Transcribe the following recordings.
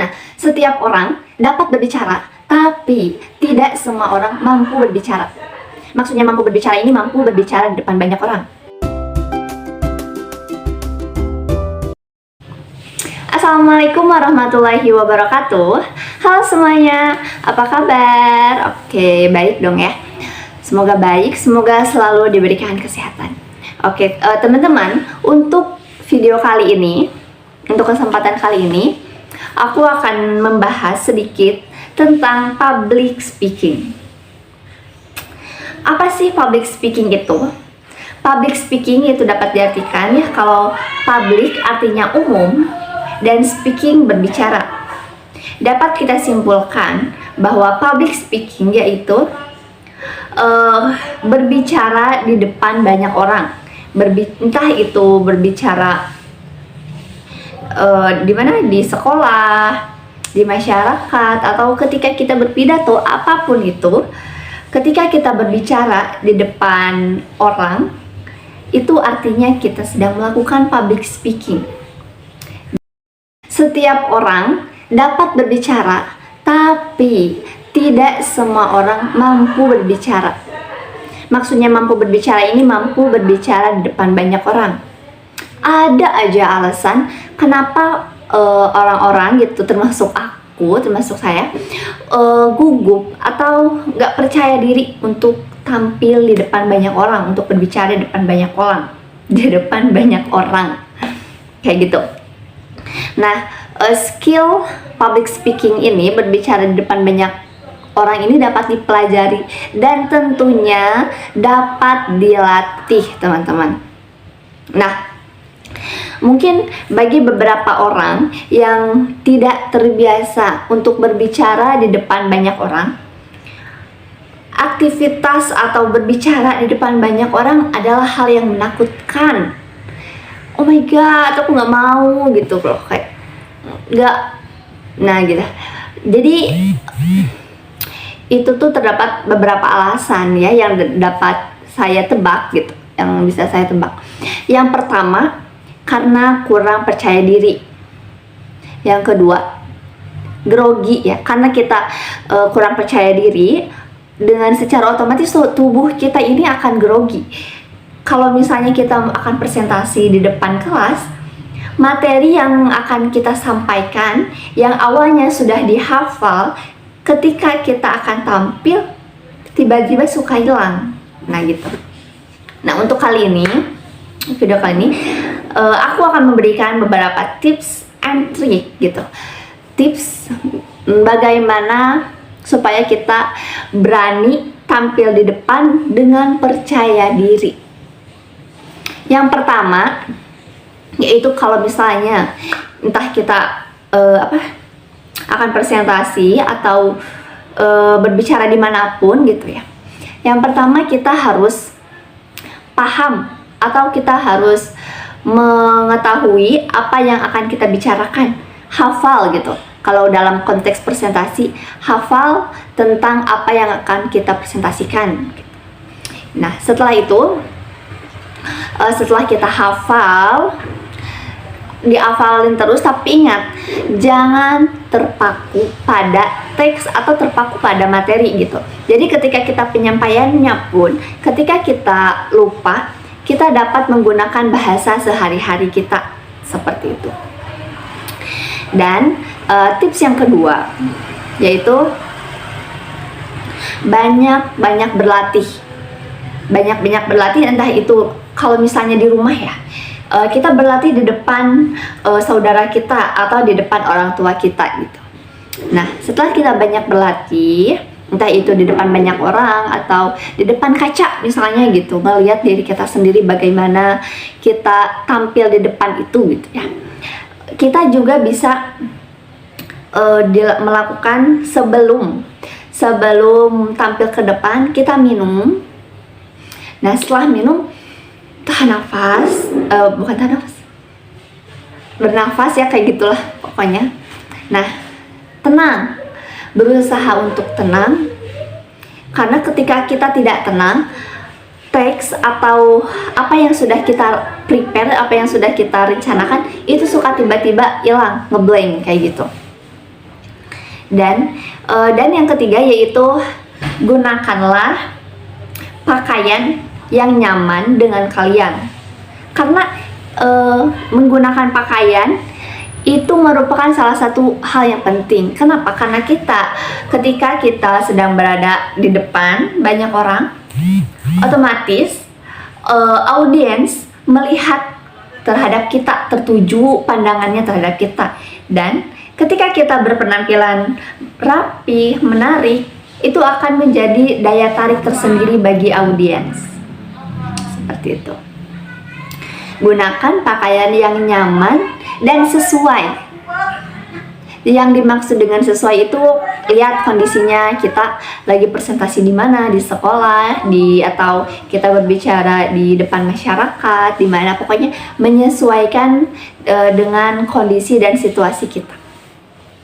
Nah, setiap orang dapat berbicara, tapi tidak semua orang mampu berbicara. Maksudnya mampu berbicara ini mampu berbicara di depan banyak orang. Assalamualaikum warahmatullahi wabarakatuh. Halo semuanya, apa kabar? Oke, baik dong ya. Semoga baik, semoga selalu diberikan kesehatan. Oke, teman-teman, untuk video kali ini, untuk kesempatan kali ini, aku akan membahas sedikit tentang public speaking. Apa sih public speaking itu? Public speaking itu dapat diartikan ya, kalau public artinya umum dan speaking berbicara. Dapat kita simpulkan bahwa public speaking yaitu berbicara di depan banyak orang. Entah itu berbicara di mana, di sekolah, di masyarakat, atau ketika kita berpidato, apapun itu, ketika kita berbicara di depan orang, itu artinya kita sedang melakukan public speaking. Setiap orang dapat berbicara, tapi tidak semua orang mampu berbicara. Maksudnya mampu berbicara ini mampu berbicara di depan banyak orang. Ada aja alasan kenapa orang-orang gitu, termasuk aku, termasuk saya, gugup atau nggak percaya diri untuk tampil di depan banyak orang, untuk berbicara di depan banyak orang, kayak gitu. Nah, skill public speaking ini, berbicara di depan banyak orang ini dapat dipelajari dan tentunya dapat dilatih, teman-teman. Nah, mungkin bagi beberapa orang yang tidak terbiasa untuk berbicara di depan banyak orang, aktivitas atau berbicara di depan banyak orang adalah hal yang menakutkan. Oh my god, aku nggak mau gitu loh, kayak nggak. Nah gitu. Jadi itu tuh terdapat beberapa alasan ya yang dapat saya tebak gitu, yang bisa saya tebak. Yang pertama, karena kurang percaya diri. Yang kedua, grogi ya, karena kita kurang percaya diri, dengan secara otomatis tubuh kita ini akan grogi. Kalau misalnya kita akan presentasi di depan kelas, materi yang akan kita sampaikan yang awalnya sudah dihafal, ketika kita akan tampil tiba-tiba suka hilang. Nah gitu. Nah, untuk video kali ini aku akan memberikan beberapa tips and trick gitu. Tips bagaimana supaya kita berani tampil di depan dengan percaya diri. Yang pertama yaitu kalau misalnya entah kita akan presentasi atau berbicara dimanapun gitu ya. Yang pertama, kita harus paham atau kita harus mengetahui apa yang akan kita bicarakan, hafal gitu. Kalau dalam konteks presentasi, hafal tentang apa yang akan kita presentasikan. Nah, setelah itu, setelah kita hafal, diafalin terus, tapi ingat, jangan terpaku pada teks atau terpaku pada materi gitu. Jadi ketika kita penyampaiannya pun, ketika kita lupa, kita dapat menggunakan bahasa sehari-hari kita seperti itu. Dan tips yang kedua yaitu banyak berlatih. Banyak berlatih, entah itu kalau misalnya di rumah ya, kita berlatih di depan saudara kita atau di depan orang tua kita gitu. Nah, setelah kita banyak berlatih, entah itu di depan banyak orang atau di depan kaca misalnya gitu, melihat diri kita sendiri bagaimana kita tampil di depan itu gitu ya. Kita juga bisa melakukan sebelum tampil ke depan, kita minum. Nah, setelah minum, tahan nafas, bernafas ya, kayak gitulah pokoknya. Nah, tenang, berusaha untuk tenang, karena ketika kita tidak tenang, teks atau apa yang sudah kita prepare, apa yang sudah kita rencanakan, itu suka tiba-tiba hilang, ngeblank kayak gitu. Dan yang ketiga yaitu gunakanlah pakaian yang nyaman dengan kalian. Karena menggunakan pakaian itu merupakan salah satu hal yang penting. Kenapa? Karena ketika kita sedang berada di depan banyak orang, otomatis audiens melihat terhadap kita, tertuju pandangannya terhadap kita. Dan ketika kita berpenampilan rapi, menarik, itu akan menjadi daya tarik tersendiri bagi audiens. Seperti itu. Gunakan pakaian yang nyaman dan sesuai. Yang dimaksud dengan sesuai itu, lihat kondisinya, kita lagi presentasi di mana, di sekolah, atau kita berbicara di depan masyarakat, di mana, pokoknya menyesuaikan dengan kondisi dan situasi kita.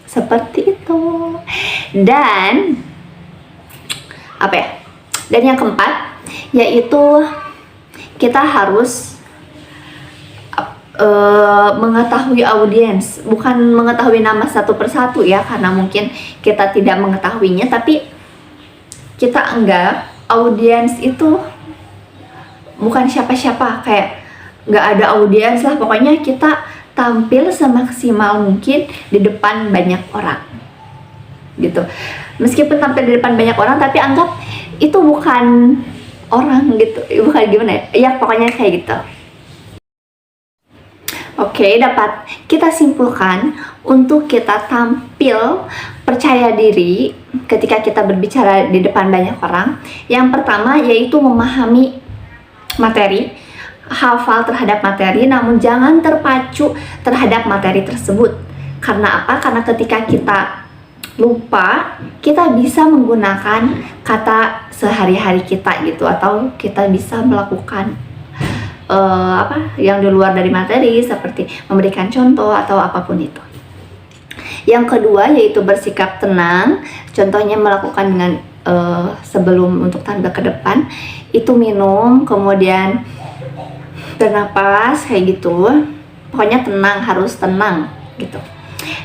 Seperti itu. Dan Dan yang keempat yaitu kita harus mengetahui audiens, bukan mengetahui nama satu persatu ya, karena mungkin kita tidak mengetahuinya, tapi kita anggap audiens itu bukan siapa-siapa, kayak nggak ada audiens lah, pokoknya kita tampil semaksimal mungkin di depan banyak orang gitu. Meskipun tampil di depan banyak orang, tapi anggap itu bukan orang gitu, bukan gimana ya, pokoknya kayak gitu. Oke, dapat kita simpulkan untuk kita tampil percaya diri ketika kita berbicara di depan banyak orang. Yang pertama yaitu memahami materi, hafal terhadap materi, namun jangan terpacu terhadap materi tersebut. Karena apa? Karena ketika kita lupa, kita bisa menggunakan kata sehari-hari kita gitu, atau kita bisa melakukan yang di luar dari materi, seperti memberikan contoh atau apapun itu. Yang kedua yaitu bersikap tenang, contohnya melakukan dengan sebelum untuk tampil ke depan itu minum, kemudian bernapas kayak gitu, pokoknya tenang, harus tenang gitu.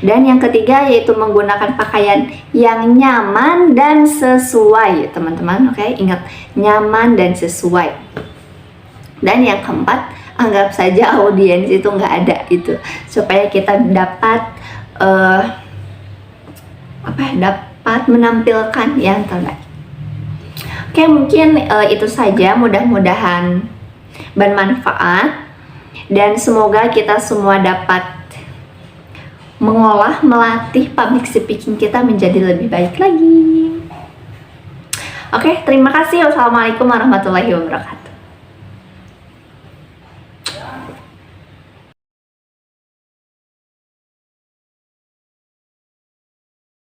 Dan yang ketiga yaitu menggunakan pakaian yang nyaman dan sesuai, teman-teman. Oke, ingat, nyaman dan sesuai. Dan yang keempat, anggap saja audiens itu nggak ada itu, supaya kita dapat dapat menampilkan yang terbaik. Oke, mungkin itu saja, mudah-mudahan bermanfaat dan semoga kita semua dapat melatih public speaking kita menjadi lebih baik lagi. Oke, terima kasih. Wassalamualaikum warahmatullahi wabarakatuh.